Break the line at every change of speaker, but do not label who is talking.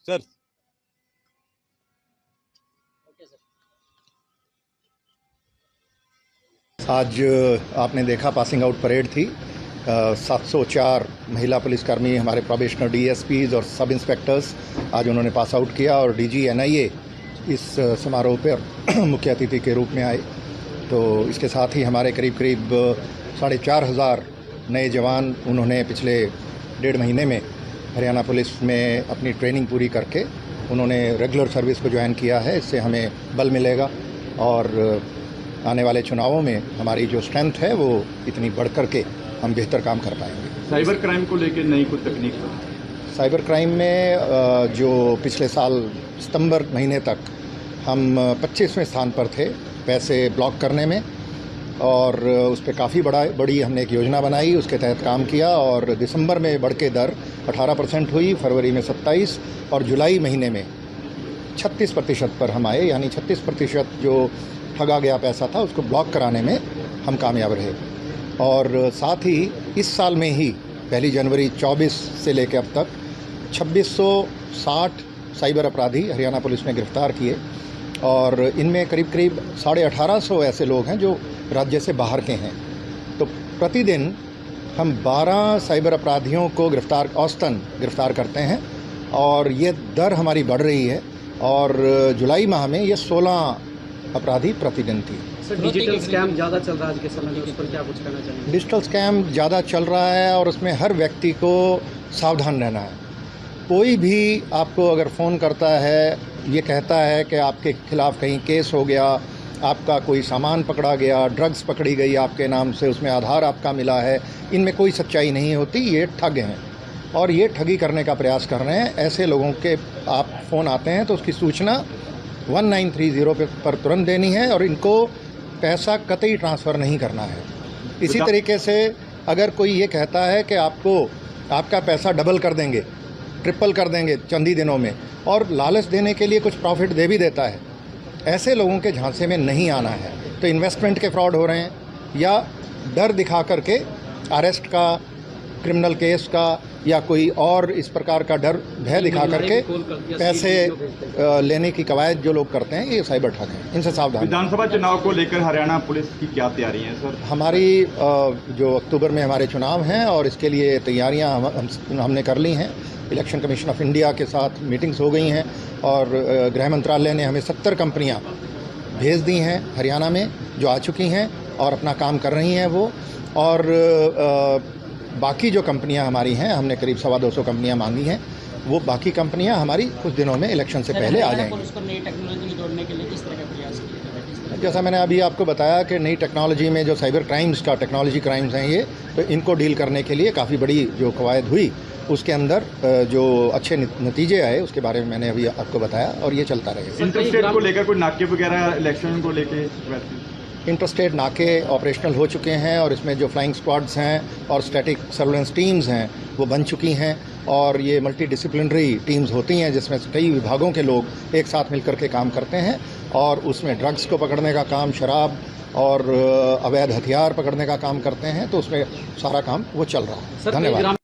Sir
आज आपने देखा पासिंग आउट परेड थी। 704 महिला पुलिसकर्मी हमारे प्रोबेशनर डीएसपीज और सब इंस्पेक्टर्स आज उन्होंने पास आउट किया और डीजी एनआईए इस समारोह पर मुख्य अतिथि के रूप में आए। तो इसके साथ ही हमारे करीब 4,500 नए जवान उन्होंने पिछले 1.5 महीने में हरियाणा पुलिस में अपनी ट्रेनिंग पूरी करके उन्होंने रेगुलर सर्विस को ज्वाइन किया है। इससे हमें बल मिलेगा और आने वाले चुनावों में हमारी जो स्ट्रेंथ है वो इतनी बढ़ कर के हम बेहतर काम कर पाएंगे।
साइबर क्राइम को लेकर नई कुछ तकनीक?
साइबर क्राइम में जो पिछले साल सितंबर महीने तक हम 25वें स्थान पर थे पैसे ब्लॉक करने में, और उस पर काफ़ी बड़ी हमने एक योजना बनाई, उसके तहत काम किया और दिसंबर में बढ़ के दर 18% हुई, फरवरी में 27% और जुलाई महीने में 36% पर हम आए। यानी 36% जो ठगा गया पैसा था उसको ब्लॉक कराने में हम कामयाब रहे। और साथ ही इस साल में ही 1 जनवरी 24 से लेकर अब तक 2660 साइबर अपराधी हरियाणा पुलिस ने गिरफ्तार किए और इनमें करीब 1850 ऐसे लोग हैं जो राज्य से बाहर के हैं। तो प्रतिदिन हम 12 साइबर अपराधियों को औसतन गिरफ्तार करते हैं और ये दर हमारी बढ़ रही है और जुलाई माह में ये 16 अपराधी प्रतिदिन थी।
सर, डिजिटल स्कैम ज़्यादा चल रहा है आज के समय में, उस पर क्या कुछ कहना चाहेंगे?
डिजिटल स्कैम ज़्यादा चल रहा है और उसमें हर व्यक्ति को सावधान रहना है। कोई भी आपको अगर फ़ोन करता है, ये कहता है कि आपके खिलाफ़ कहीं केस हो गया, आपका कोई सामान पकड़ा गया, ड्रग्स पकड़ी गई आपके नाम से, उसमें आधार आपका मिला है, इनमें कोई सच्चाई नहीं होती। ये ठग हैं और ये ठगी करने का प्रयास कर रहे हैं। ऐसे लोगों के आप फ़ोन आते हैं तो उसकी सूचना 1930 पर तुरंत देनी है और इनको पैसा कतई ट्रांसफ़र नहीं करना है। इसी तरीके से अगर कोई ये कहता है कि आपका पैसा डबल कर देंगे, ट्रिपल कर देंगे चंद ही दिनों में, और लालच देने के लिए कुछ प्रॉफिट दे भी देता है, ऐसे लोगों के झांसे में नहीं आना है। तो इन्वेस्टमेंट के फ्रॉड हो रहे हैं या डर दिखा करके अरेस्ट का, क्रिमिनल केस का या कोई और इस प्रकार का डर भय दिखा करके पैसे लेने की कवायद जो लोग करते हैं, ये साइबर ठग हैं, इनसे सावधान।
विधानसभा चुनाव को लेकर हरियाणा पुलिस की क्या तैयारी है सर?
हमारी जो अक्टूबर में हमारे चुनाव हैं और इसके लिए तैयारियां हमने कर ली हैं। इलेक्शन कमीशन ऑफ इंडिया के साथ मीटिंग्स हो गई हैं और गृह मंत्रालय ने हमें 70 कंपनियां भेज दी हैं हरियाणा में जो आ चुकी हैं और अपना काम कर रही हैं वो। और बाकी जो कंपनियां हमारी हैं, हमने करीब 250 कंपनियां मांगी हैं, वो बाकी कंपनियां हमारी कुछ दिनों में इलेक्शन से पहले आ जाएंगी।
उसको नई टेक्नोलॉजी जोड़ने के लिए किस तरह का प्रयास किया?
जैसा मैंने अभी आपको बताया कि नई टेक्नोलॉजी में जो साइबर क्राइम्स का टेक्नोलॉजी क्राइम्स हैं ये, तो इनको डील करने के लिए काफ़ी बड़ी जो कवायद हुई, उसके अंदर जो अच्छे नतीजे आए उसके बारे में मैंने अभी आपको बताया और ये चलता रहेगा।
इंटरस्टेट को लेकर कोई नाके वगैरह इलेक्शन को लेकर?
इंटरस्टेट नाके ऑपरेशनल हो चुके हैं और इसमें जो फ्लाइंग स्क्वाड्स हैं और स्टैटिक सर्वेलेंस टीम्स हैं वो बन चुकी हैं और ये मल्टी डिसिप्लिनरी टीम्स होती हैं जिसमें कई विभागों के लोग एक साथ मिलकर के काम करते हैं और उसमें ड्रग्स को पकड़ने का काम, शराब और अवैध हथियार पकड़ने का काम करते हैं। तो उसमें सारा काम वो चल रहा है। धन्यवाद।